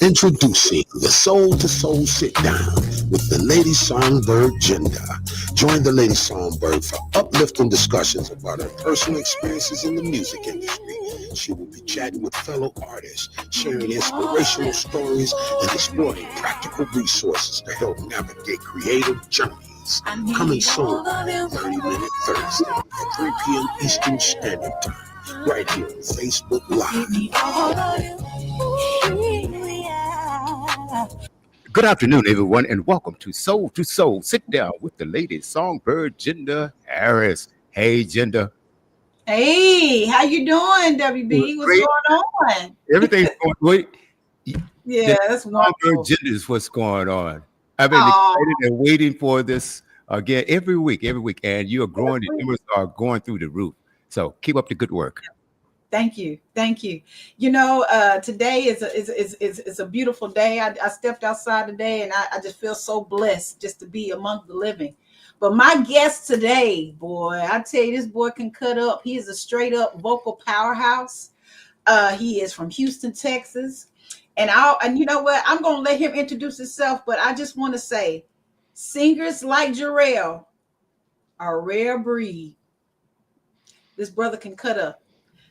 Introducing the Soul to Soul Sit Down with the Lady Songbird Jinda. Join the Lady Songbird for uplifting discussions about her personal experiences in the music industry. She will be chatting with fellow artists, sharing inspirational stories, and exploring practical resources to help navigate creative journeys. Coming soon, 30-minute Thursday at 3 p.m. Eastern Standard Time, right here on Facebook Live. Good afternoon, everyone, and welcome to Soul to Soul. Sit down with the lady songbird, Jinda Harris. Hey, Jinda. Hey, how you doing, WB? What's Great. going on? Everything's going great. Yeah, The that's songbird wonderful. Jinda is what's going on. I've been Oh, excited and waiting for this again every week, and you are growing. The numbers are going through the roof. So keep up the good work. thank you, thank you. Today is a beautiful day. I stepped outside today, and I just feel so blessed just to be among the living. But my guest today, boy, I tell you, this boy can cut up. He is a straight up vocal powerhouse. He is from Houston, Texas. And you know what? I'm gonna let him introduce himself, but I just want to say singers like Jarrell are a rare breed. This brother can cut up.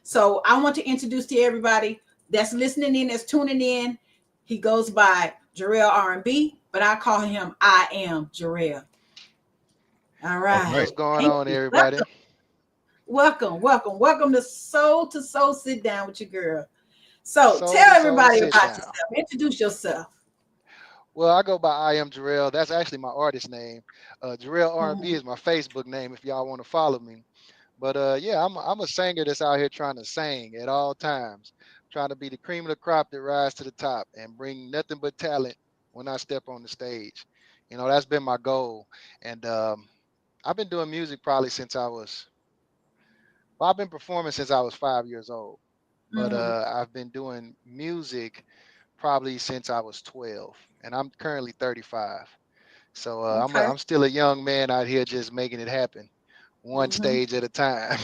So I want to introduce to everybody that's listening in, that's tuning in. He goes by Jarrell R&B, but I call him I Am Jarrell. All All right. right. What's going Thank on, you. everybody? Welcome to Soul Sit Down with your girl. So Soul tell to soul, everybody sit about down. yourself. Introduce yourself. Well, I go by I am Jarrell. That's actually my artist name. Jarrell R&B Mhm. is my Facebook name if y'all want to follow me. But yeah, I'm a singer that's out here trying to sing at all times, trying to be the cream of the crop that rise to the top and bring nothing but talent when I step on the stage. That's been my goal. And I've been doing music probably I've been performing since I was 5 years old. But Mhm. I've been doing music probably since I was 12, and I'm currently 35. So Okay. I'm still a young man out here just making it happen, one hmm stage at a time.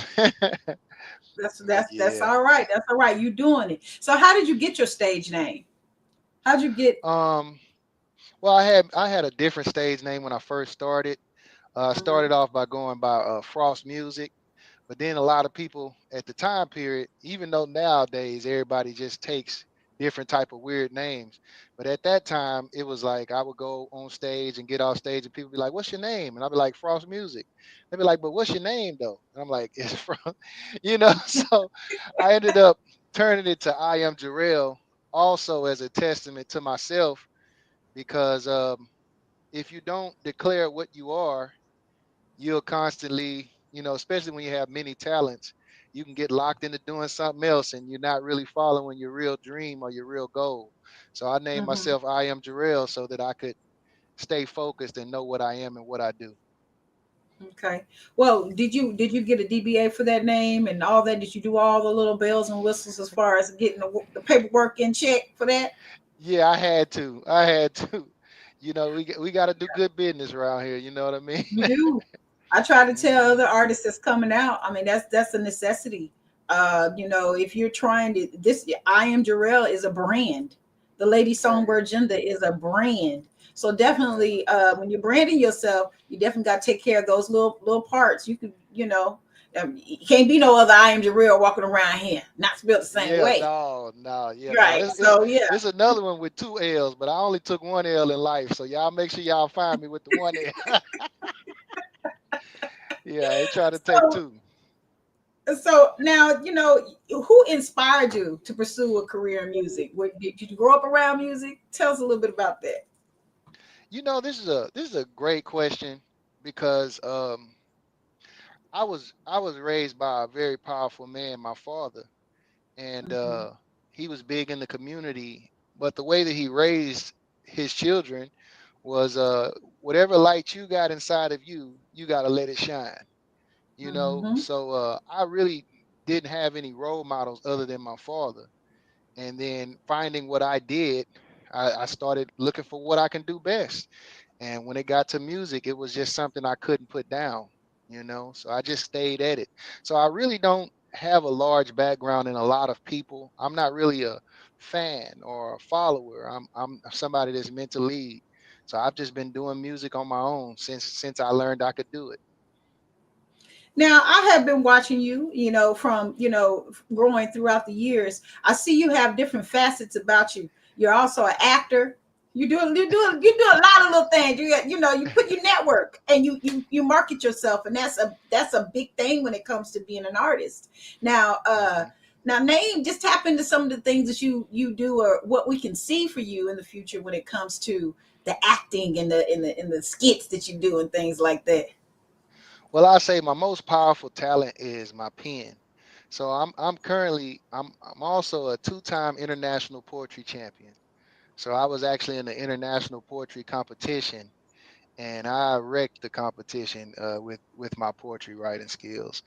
But that's yeah, all right. That's all right. You doing it. So how did you get your stage name? How'd you get? um, well, I had a different stage name when I first started. I Mhm. started off by going by Frost Music. But then a lot of people at the time period, even though nowadays everybody just takes different type of weird names, but at that time it was like I would go on stage and get off stage and people be like, "What's your name?" And I'd be like, "Frost Music." They'd be like, "But what's your name though?" And I'm like, "It's from," So I ended up turning it to I Am Jarrell, also as a testament to myself because if you don't declare what you are, you'll constantly, especially when you have many talents, you can get locked into doing something else and you're not really following your real dream or your real goal. So I named Mhm. myself I Am Jarrell so that I could stay focused and know what I am and what I do. Okay. Well, did you get a DBA for that name and all that? Did you do all the little bells and whistles as far as getting the paperwork in check for that? Yeah, I had to. I had to. We got to do good business around here. You know what I mean? You do. I try to tell Mhm. other artists that's coming out. I mean, that's a necessity. If you're trying to this, I Am Jarrell is a brand. The Lady Right. Songbird Jinda is a brand. So definitely, Exactly. when you're branding yourself, you definitely got to take care of those little parts. You could, you can't be no other I Am Jarrell walking around here, not spelled the same Yeah, way. no, no, yeah, no. Right. So yeah. It's another one with two L's, but I only took one L in life. So y'all make sure y'all find me with the one L. Yeah, I ain't trying to take So two. so now who inspired you to pursue a career in music? Did you grow up around music? Tell us a little bit about that. This is a great question because I was raised by a very powerful man, my father, and Mm-hmm. he was big in the community. But the way that he raised his children was whatever light you got inside of you, you got to let it shine. Mm-hmm. So I really didn't have any role models other than my father. And then finding what I did, I started looking for what I can do best. And when it got to music, it was just something I couldn't put down. So I just stayed at it. So I really don't have a large background in a lot of people. I'm not really a fan or a follower. I'm somebody that's meant to lead. So I've just been doing music on my own since I learned I could do it. Now, I have been watching you, from, growing throughout the years. I see you have different facets about you. You're also an actor. You do a lot of little things. You put your network and you market yourself, and that's a big thing when it comes to being an artist. Now, Mhm. name just tap into some of the things that you do, or what we can see for you in the future when it comes to the acting and the skits that you do and things like that. Well, I say my most powerful talent is my pen. So I'm currently I'm also a two-time international poetry champion. So I was actually in the international poetry competition, and I wrecked the competition with my poetry writing skills.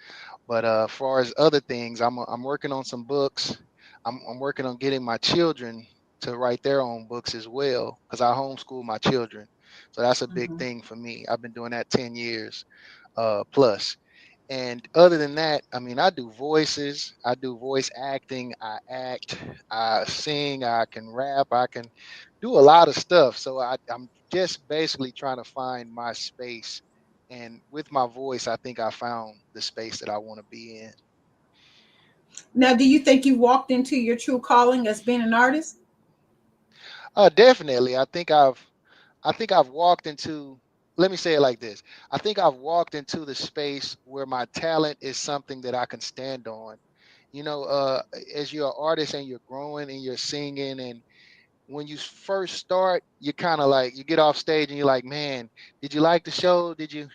But as far as other things, I'm working on some books. I'm working on getting my children to write their own books as well, because I homeschool my children. So that's a big Mhm. thing for me. I've been doing that 10 years plus. And other than that, I mean, I do voices, I do voice acting, I act, I sing, I can rap, I can do a lot of stuff. So I'm just basically trying to find my space. And with my voice, I think I found the space that I want to be in. Now, do you think you walked into your true calling as being an artist? Definitely. I think I've walked into, let me say it like this. I think I've walked into the space where my talent is something that I can stand on. As you're an artist and you're growing and you're singing, and when you first start, you kind of like, you get off stage and you're like, man, did you like the show? Did you?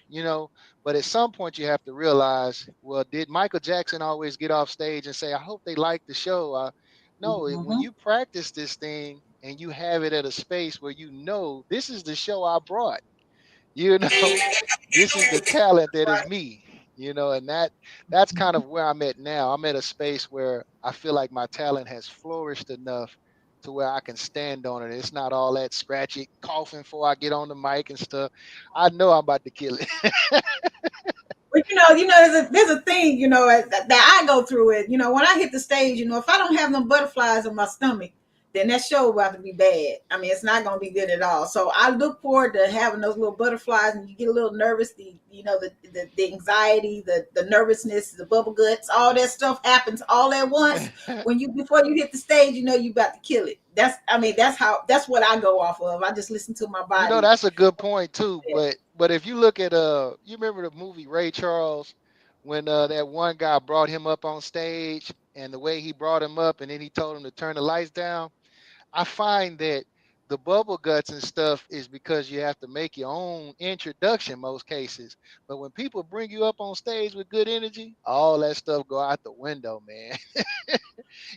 But at some point you have to realize, well, did Michael Jackson always get off stage and say, I hope they like the show? No, when Hmm. you practice this thing and you have it at a space where this is the show I brought, you know, this is the talent that is me, and that's kind of where I'm at now. I'm at a space where I feel like my talent has flourished enough to where I can stand on it. It's not all that scratchy coughing before I get on the mic and stuff. I know I'm about to kill it. But there's a thing, that I go through it. When I hit the stage, if I don't have no butterflies in my stomach, then that show about to be bad. I mean, it's not gonna be good at all. So I look forward to having those little butterflies, and you get a little nervous. The anxiety, the nervousness, the bubble guts, all that stuff happens all at once. When you Before you hit the stage, you about to kill it. That's what I go off of. I just listen to my body. That's a good point too. But if you look at you remember the movie Ray Charles, when that one guy brought him up on stage, and the way he brought him up and then he told him to turn the lights down. I find that the bubble guts and stuff is because you have to make your own introduction most cases. But when people bring you up on stage with good energy, all that stuff go out the window, man.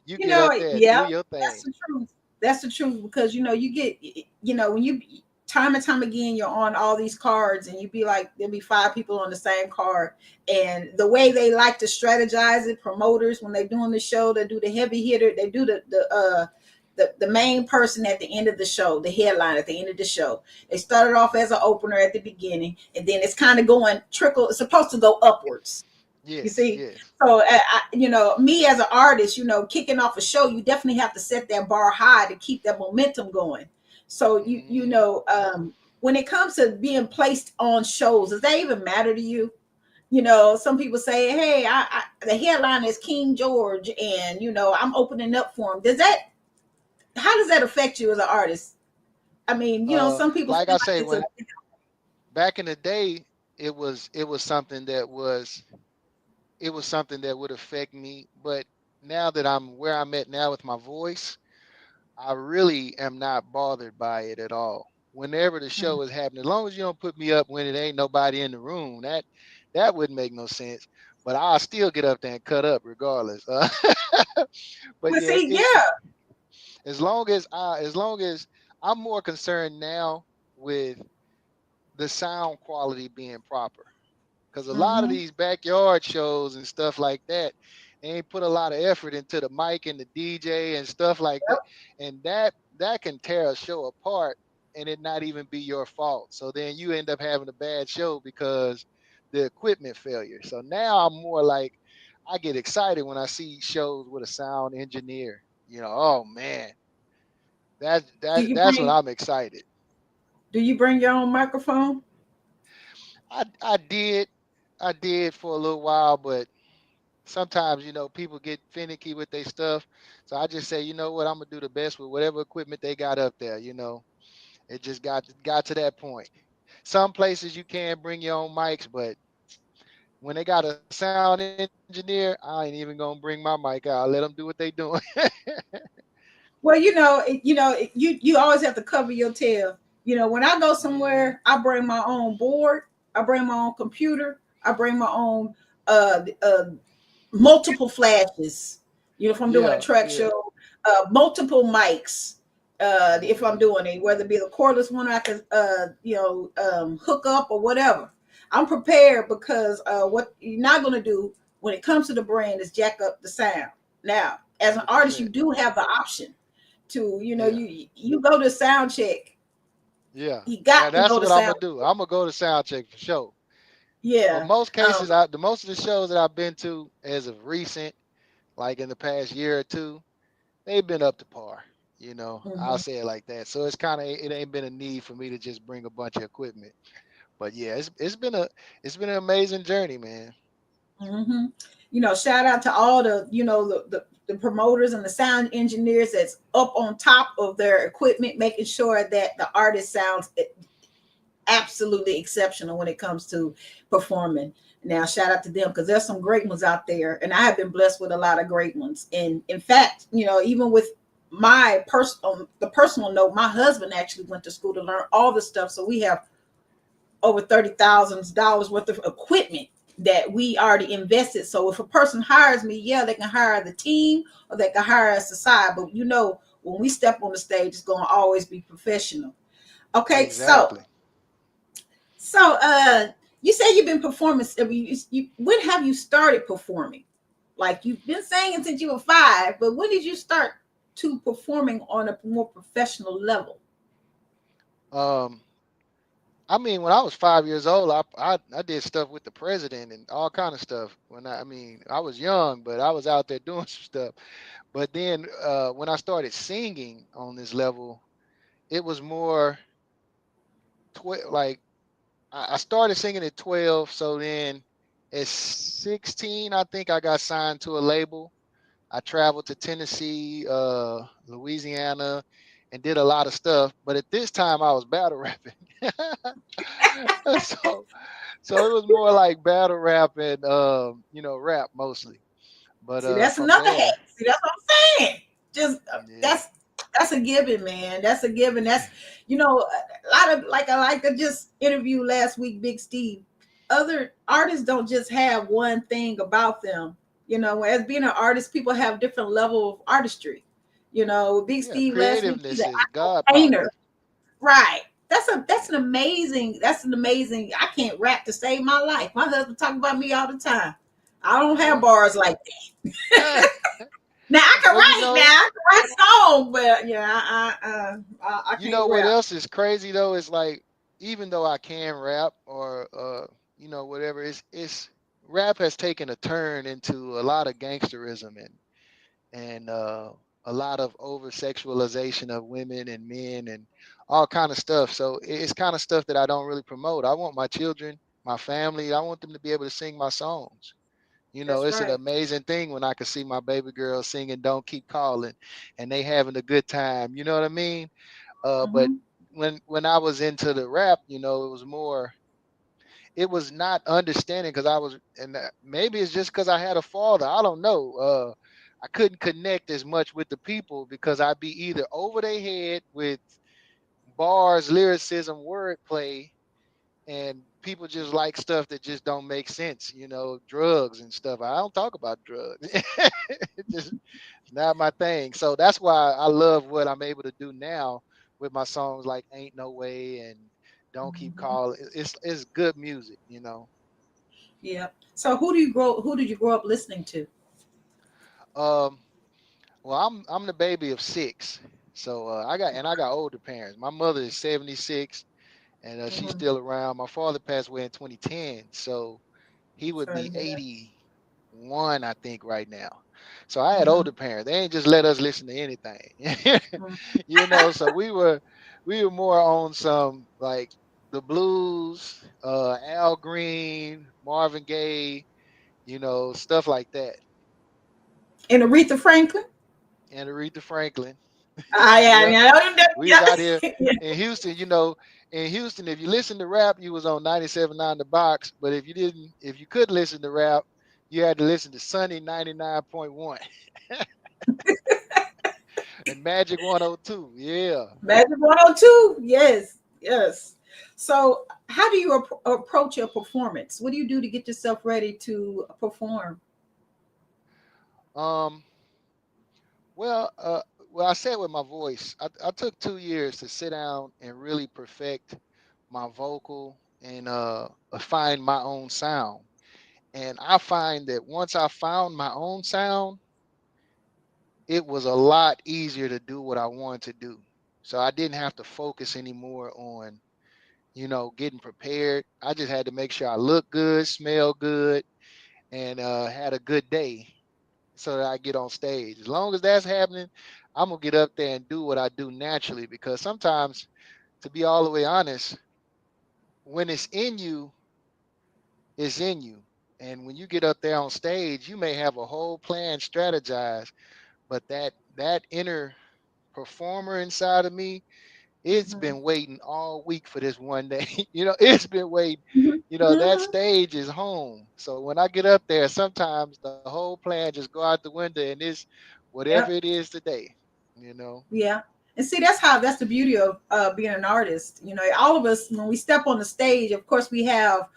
You get up there and do Yeah, your that's thing. the truth. That's the truth, because you get, when you time and time again you're on all these cards, and you be like, there'll be five people on the same card, and the way they like to strategize it, promoters, when they're doing the show, they do the heavy hitter, they do the main person at the end of the show, the headline at the end of the show. They started off as an opener at the beginning, and then it's kind of going trickle. It's supposed to go upwards, you Yes, see. yes. So me as an artist, kicking off a show, you definitely have to set that bar high to keep that momentum going. So Hmm. when it comes to being placed on shows, does that even matter to you? Some people say, hey, the headline is King George, and I'm opening up for him. How does that affect you as an artist? I mean, some people Like feel I like say, it's a. when back in the day, it was something that would affect me. But now that I'm where I'm at now with my voice, I really am not bothered by it at all. Whenever the show is happening, as long as you don't put me up when it ain't nobody in the room, that wouldn't make no sense. But I'll still get up there and cut up regardless. But Well, yeah, see, yeah. as long as I'm more concerned now with the sound quality being proper, because a lot of Hmm. these backyard shows and stuff like that, they ain't put a lot of effort into the mic and the DJ and stuff like that, and that can tear a show apart, and it not even be your fault. So then you end up having a bad show because the equipment failure. So now I'm more like, I get excited when I see shows with a sound engineer. Oh man, that Do that you that's what bring I'm excited. do you bring your own microphone? I did, I did for a little while, but sometimes people get finicky with their stuff. So I just say, you know what, I'm gonna do the best with whatever equipment they got up there. It just got to that point. Some places you can bring your own mics, but when they got a sound engineer, I ain't even gonna bring my mic out. Let them do what they doing. Well, you always have to cover your tail. When I go Hmm. somewhere, I bring my own board, I bring my own computer, I bring my own uh, uh multiple flashes. If I'm doing a Yeah, track yeah. show, multiple mics. If I'm Hmm. doing it, whether it be the cordless one I can, hook up or whatever. I'm prepared because what you're not going to do when it comes to the brand is jack up the sound. Now, as an artist, you 100%. do have the option to, Yeah, you go to sound check. yeah. You got to That's go to what I'm sound. gonna do. I'm gonna go to sound check for sure. But Yeah. most Um, cases, the most of the shows that I've been to as of recent, like in the past year or two, they've been up to par. I'll mhm. say it like that. So it ain't been a need for me to just bring a bunch of equipment. But yeah, it's been an amazing journey, man. hmm Shout out to all the, the promoters and the sound engineers that's up on top of their equipment, making sure that the artist sounds absolutely exceptional when it comes to performing. Now, shout out to them because there's some great ones out there, and I have been blessed with a lot of great ones. And in fact, even with my the personal note, my husband actually went to school to learn all this stuff, so we have over $30,000 worth of equipment that we already invested. So if a person hires me, yeah, they can hire the team or they can hire us aside. But when we step on the stage, it's gonna always be professional. Okay, so Exactly. so you say you've been performing. When have you started performing? Like you've been singing since you were 5, but when did you start to performing on a more professional level? Um, I mean, when I was 5 years old, I did stuff with the president and all kind of stuff. I was young, but I was out there doing some stuff. But then when I started singing on this level, it was more like I started singing at 12. So then at 16, I think I got signed to a label. I traveled to Tennessee, Louisiana, and did a lot of stuff. But at this time, I was battle rapping. so so it was more like battle rap and rap mostly. But See, that's from another hack. there, See, that's what I'm saying. Just yeah, that's a given, man. That's a given. That's a lot of like I like to just interview last week, Big Steve. Other artists don't just have one thing about them. As being an artist, people have different level of artistry. Big yeah, Steve last week, he's creativeness an is actual God painter. power. Right. That's Yeah. an amazing. I can't rap to save my life. My husband talk about me all the time. I don't have Well, bars like now I can well, write. Now I can write songs, but yeah, I you can't know what rap. else is crazy though? It's like even though I can rap or whatever, it's rap has taken a turn into a lot of gangsterism and a lot of over sexualization of women and men and all kind of stuff. So it's kind of stuff that I don't really promote. I want my children, my family, I want them to be able to sing my songs. That's It's an right. amazing thing when I can see my baby girl singing "Don't Keep Calling" and they having a good time. You know what I mean? But Hmm. when I was into the rap, it was more. It was not understanding because I was, and maybe it's just because I had a father. I don't know. I couldn't connect as much with the people because I'd be either over their head with bars, lyricism, wordplay, and people just like stuff that just don't make sense. Drugs and stuff. I don't talk about drugs. It's just not my thing. So that's why I love what I'm able to do now with my songs like "Ain't No Way" and "Don't Keep Hmm. Calling." It's good music. Yeah. So who did you grow up listening to? Um, well, I'm the baby of six, so I got older parents. My mother is 76, and she's Hmm. still around. My father passed away in 2010, so he would Sorry be to hear that. 81, I think, right now. So I had Mhm, older parents. They ain't just let us listen to anything. mhm. So we were more on some like the blues, Al Green, Marvin Gaye, stuff like that. And Aretha Franklin. And Aretha Franklin. Yeah, Yep. We was yeah, out here yeah. in Houston, in Houston, if you listen to rap, you was on 97.9 The Box. But if you couldn't listen to rap, you had to listen to Sunny 99.1 and Magic 102. Yeah. Magic 102. Yes, yes. So, how do you approach your performance? What do you do to get yourself ready to perform? Um, well, I said with my voice, I took 2 years to sit down and really perfect my vocal and find my own sound. And I find that once I found my own sound, it was a lot easier to do what I wanted to do. So I didn't have to focus anymore on, getting prepared. I just had to make sure I looked good, smelled good, and had a good day so that I get on stage. As long as that's happening, I'm gonna get up there and do what I do naturally. Because sometimes, to be all the way honest, when it's in you, it's in you. And when you get up there on stage, you may have a whole plan strategized, but that inner performer inside of me, it's Mhm, been waiting all week for this one day. It's been waiting. mhm, That mhm. stage is home. So when I get up there, sometimes the whole plan just go out the window and it's whatever Yep. it is today. You know. Yeah. And see, that's the beauty of being an artist. All of us, when we step on the stage, of course, we have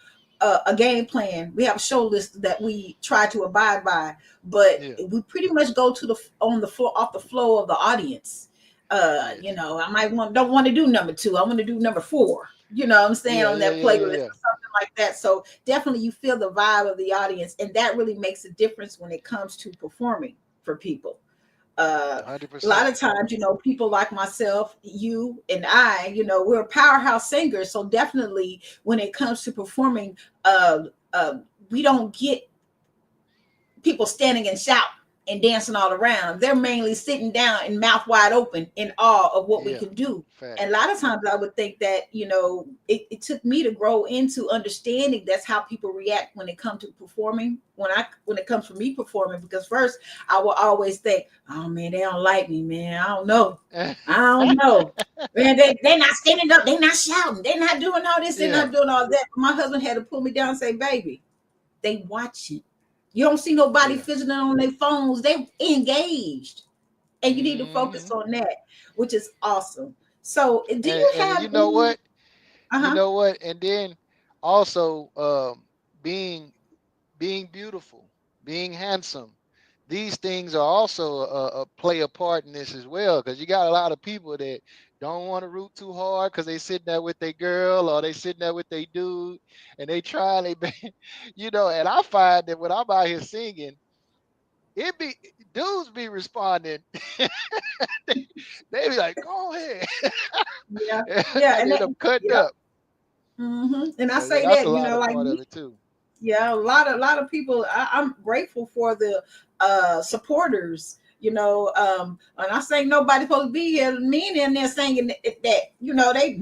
a game plan. We have a show list that we try to abide by, but Yeah. we pretty much go to the on the floor off the flow of the audience. Yes. I might don't want to do number two. I want to do number four. You know what I'm saying, Yeah. on Yeah. that Yeah. playlist Yeah. Yeah. or something like that. So definitely you feel the vibe of the audience, and that really makes a difference when it comes to performing for people. Hundred A lot percent. of times, people like myself, you and I, we're powerhouse singers. So definitely when it comes to performing, uh, uh, we don't get people standing and shouting and dancing all around. They're mainly sitting down and mouth wide open in awe of what we Yeah. can do. And a Facts. lot of times I would think that, it took me to grow into understanding that's how people react when it comes to performing. When it comes for me performing, because first I will always think, oh man, they don't like me, man. I don't know. I don't know. Man, they're not standing up, they're not shouting, they're not doing all this, they're Yeah. not doing all that. My husband had to pull me down and say, baby, they watching. You don't see nobody Yeah. fidgeting on their phones. They engaged, and you need to focus Hmm. on that, which is awesome. So, do And you and have you know any? what? Uh You huh. know what? And then also being being beautiful, being handsome. These things are also play a part in this as well, because you got a lot of people that don't want to root too hard because they sitting there with their girl or they sitting there with their dude and they try they and I find that when I'm out here singing, it be dudes be responding. they, they be like, go ahead. Yeah, yeah, And and end that, up cutting yeah. up. And I So yeah, say that's a that, lot of like part of me. it too. Yeah, a lot of people. I'm grateful for the supporters. And I say nobody's supposed to be here. Men in there singing that. They no, that's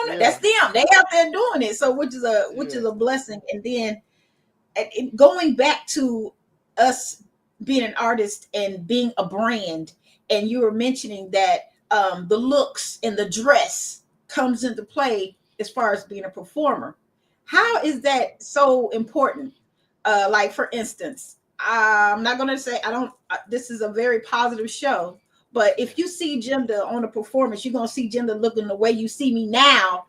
Yeah, them. They out there doing it. So which is yeah, a blessing. And then going back to us being an artist and being a brand, and you were mentioning that the looks and the dress comes into play as far as being a performer. How yeah, is that so important? Like for instance, I'm not going to say I don't. This is a very positive show, but yeah, if you see Jinda on a performance, you're going to see Jinda looking the way you see me now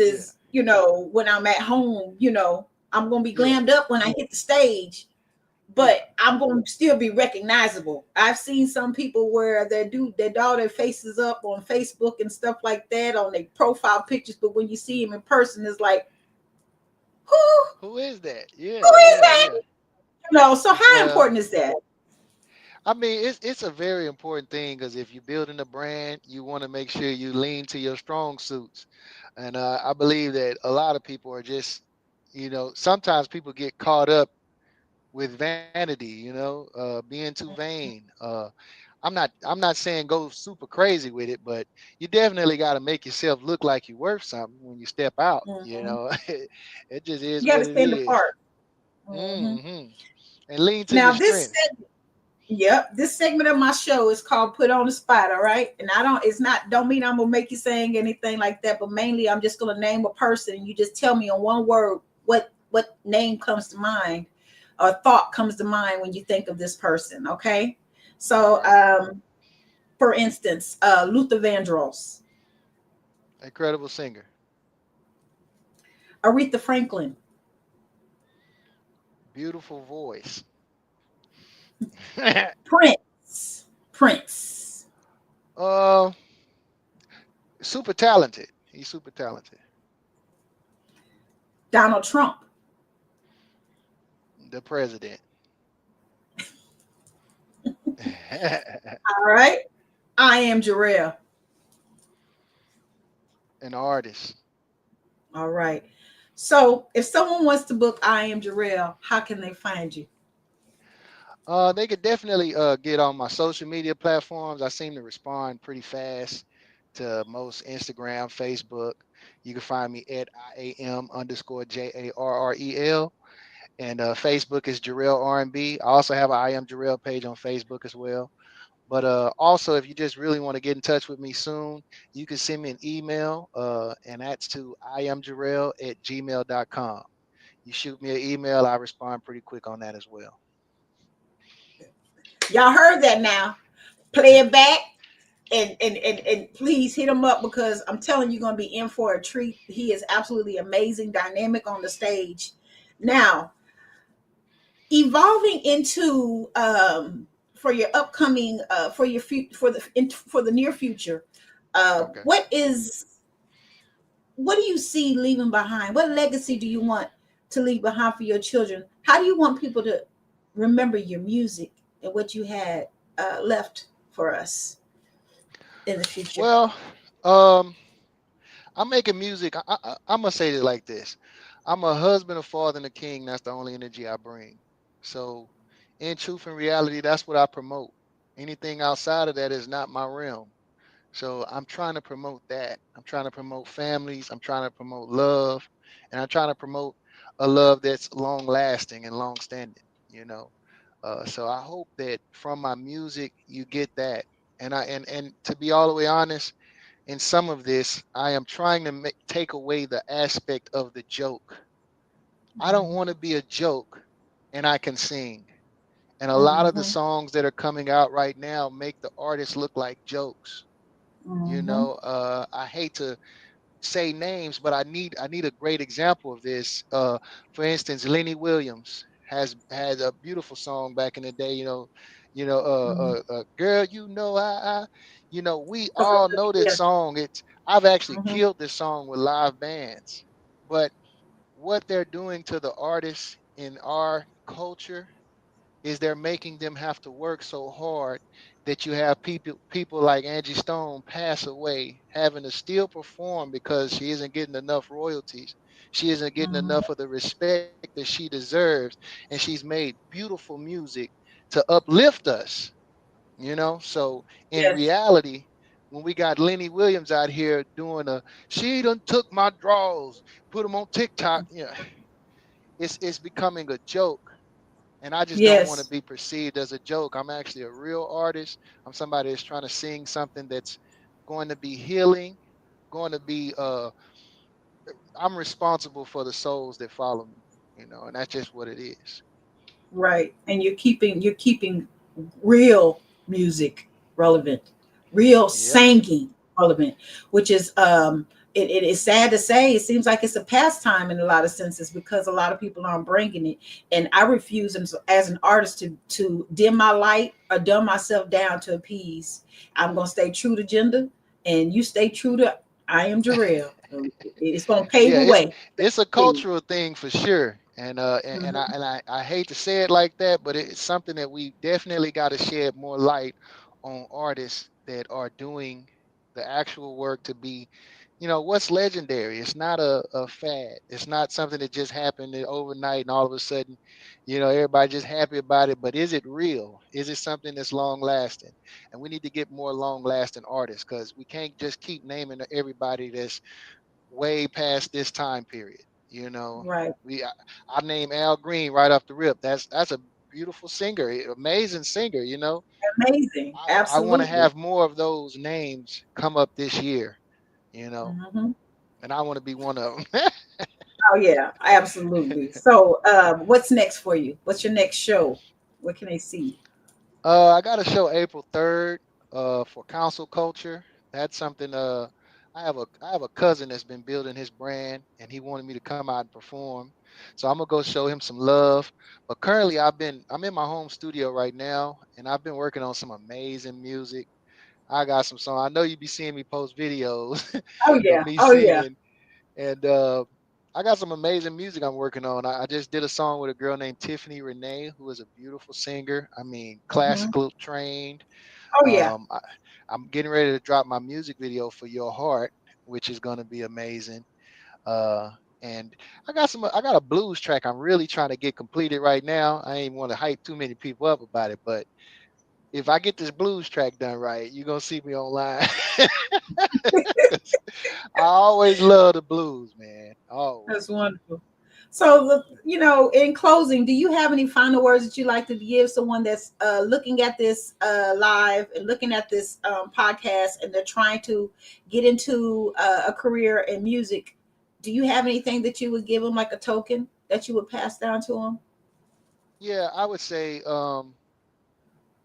yeah, versus when I'm at home. I'm gonna be yeah, glammed up when I hit the stage, yeah, but I'm gonna still be recognizable. I've seen some people where they draw their faces up on Facebook and stuff like that on their profile pictures, but when you see them in person, it's like, who Who is that? who Yeah, is yeah, that? yeah. So how Well, important is that? I mean, it's a very important thing because if you're building a brand, you want to make sure you lean to your strong suits. And I believe that a lot of people are just, sometimes people get caught up with vanity, being too vain. I'm not saying go super crazy with it, but you definitely got to make yourself look like you're worth something when you step out. Mhm. It just is You got what to it stay in the is. part. Hmm. hmm And lean to your Now this strengths. Yep, this segment of my show is called "Put on the Spot." All right, and I don't. It's not. Don't mean I'm gonna make you sing anything like that. But mainly, I'm just gonna name a person, and you just tell me in one word what name comes to mind, or thought comes to mind when you think of this person. Okay, All so right. for instance, Luther Vandross, Incredible singer. Aretha Franklin, Beautiful voice. Prince, uh, super talented. He's super talented. Donald Trump. The president. All right, I am Jarrell. An artist. All right. So if someone wants to book I am Jarrell, how can they find you? They could definitely get on my social media platforms. I seem to respond pretty fast to most Instagram, Facebook. You can find me at IAM_JARREL. And Facebook is Jarrell R&B. I also have an I Am Jarrell page on Facebook as well. But also, if you just really want to get in touch with me soon, you can send me an email, and that's to iamjarrell@gmail.com. You shoot me an email, I respond pretty quick on that as well. Y'all heard that now. Play it back and please hit him up because I'm telling you, you're gonna be in for a treat. He is absolutely amazing, dynamic on the stage. Now, evolving into for your upcoming for your for the near future, Okay. what do you see leaving behind? What legacy do you want to leave behind for your children? How do you want people to remember your music and what you had left for us in the future? Well, um, I'm making music. I'm gonna say it like this: I'm a husband, a father, and a king. That's the only energy I bring. So, in truth and reality, that's what I promote. Anything outside of that is not my realm. So I'm trying to promote that. I'm trying to promote families. I'm trying to promote love, and I'm trying to promote a love that's long lasting and long standing. You know, so I hope that from my music you get that. And to be all the way honest, in some of this, I am trying to take away the aspect of the joke. I don't want to be a joke, and I can sing. And a lot of the Mm-hmm. songs that are coming out right now make the artists look like jokes. Mm-hmm. I hate to say names, but I need a great example of this. For instance, Lenny Williams has had a beautiful song back in the day. Mm-hmm. Girl, we Because all know that yes. song. I've actually Mm-hmm. killed this song with live bands, but what they're doing to the artists in our culture is they're making them have to work so hard that you have people like Angie Stone pass away having to still perform because she isn't getting enough royalties. She isn't getting Mm-hmm. enough of the respect that she deserves, and she's made beautiful music to uplift us. So in Yes. reality, when we got Lenny Williams out here doing she done took my draws, put them on TikTok, it's becoming a joke, and I just don't want to Yes. be perceived as a joke. I'm actually a real artist. I'm somebody that's trying to sing something that's going to be healing, going to be I'm responsible for the souls that follow me, and that's just what it is. Right. And you're keeping real music relevant, real Yep. singing relevant, which is it is sad to say it seems like it's a pastime in a lot of senses because a lot of people aren't bringing it. And I refuse as an artist to dim my light or dumb myself down to appease. I'm gonna stay true to gender and you stay true to I am Jarrell. It's gonna pave Yeah, the it's way. it's a Period. cultural thing for sure. And I Mhm. and I, I hate to say it like that, but it's something that we definitely got to shed more light on artists that are doing the actual work to be what's legendary. It's not a fad. It's not something that just happened overnight and all of a sudden, everybody just happy about it. But is it real? Is it something that's long lasting? And we need to get more long lasting artists, because we can't just keep naming everybody that's way past this time period. You know, Right. I name Al Green right off the rip. That's a beautiful singer, amazing singer. Amazing. I want to Absolutely. have more of those names come up this year. You know, Hmm. and I want to be one of them. Oh yeah, absolutely. So, what's next for you? What's your next show? What can they see? I got a show April 3rd for Council Culture. That's something. I have a cousin that's been building his brand, and he wanted me to come out and perform. So I'm gonna go show him some love. But currently, I'm in my home studio right now, and I've been working on some amazing music. I got some song. I know you be seeing me post videos Oh of yeah. me Oh yeah. singing, and I got some amazing music I'm working on. I just did a song with a girl named Tiffany Renee, who is a beautiful singer. I mean, Hmm. classical trained. Oh yeah. Um, I, I'm getting ready to drop my music video for Your Heart, which is going to be amazing. Uh, and I got a blues track I'm really trying to get completed right now. I ain't want to hype too many people up about it, but if I get this blues track done right, you're gonna see me online. 'Cause I always love the blues, man. That's Always. wonderful. So, in closing, do you have any final words that you'd like to give someone that's looking at this live and looking at this podcast, and they're trying to get into a career in music? Do you have anything that you would give them, like a token that you would pass down to them? Yeah, I would say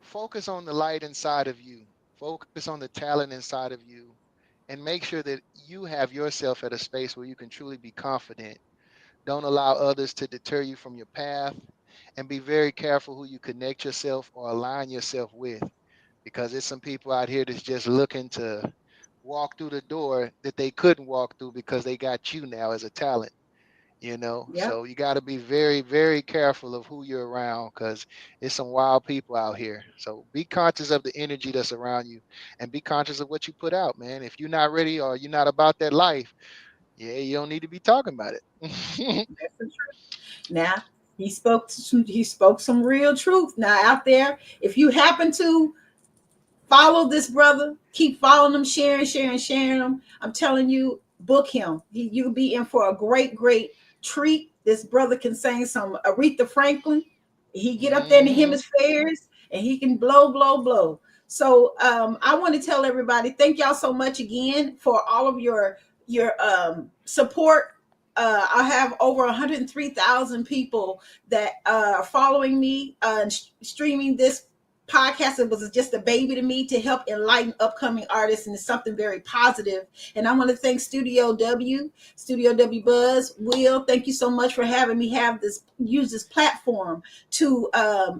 focus on the light inside of you. Focus on the talent inside of you, and make sure that you have yourself at a space where you can truly be confident. Don't allow others to deter you from your path, and be very careful who you connect yourself or align yourself with, because there's some people out here that's just looking to walk through the door that they couldn't walk through because they got you now as a talent. Yep, So you got to be very, very careful of who you're around, because it's some wild people out here. So be conscious of the energy that's around you, and be conscious of what you put out, man. If you're not ready or you're not about that life, yeah, you don't need to be talking about it. that's the truth. Now he spoke some real truth. Now out there, if you happen to follow this brother. Keep following him, sharing him. I'm telling you, book him. You'll be in for a great, great treat. This brother can sing some Aretha Franklin. He get up there in the Hmm. hemispheres and he can blow, blow, blow. So I want to tell everybody, thank y'all so much again for all of your support. I have over 103,000 people that are following me and streaming this podcast. It was just a baby to me to help enlighten upcoming artists, and it's something very positive. And I want to thank Studio W Buzz. Will, thank you so much for having me use this platform to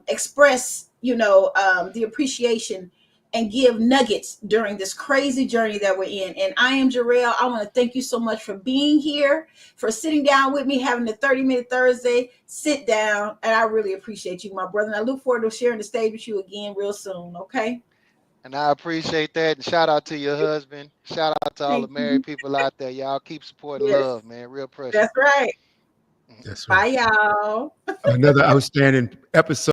express, the appreciation and give nuggets during this crazy journey that we're in. And I am Jarrell. I want to thank you so much for being here, for sitting down with me, having the 30-minute Thursday sit down. And I really appreciate you, my brother. And I look forward to sharing the stage with you again real soon. Okay. And I appreciate that. And shout out to your husband. Shout out to all the Thank married you. people out there. Y'all keep supporting Yes, love, man. Real precious. that's right. That's right. Bye, y'all. Another outstanding episode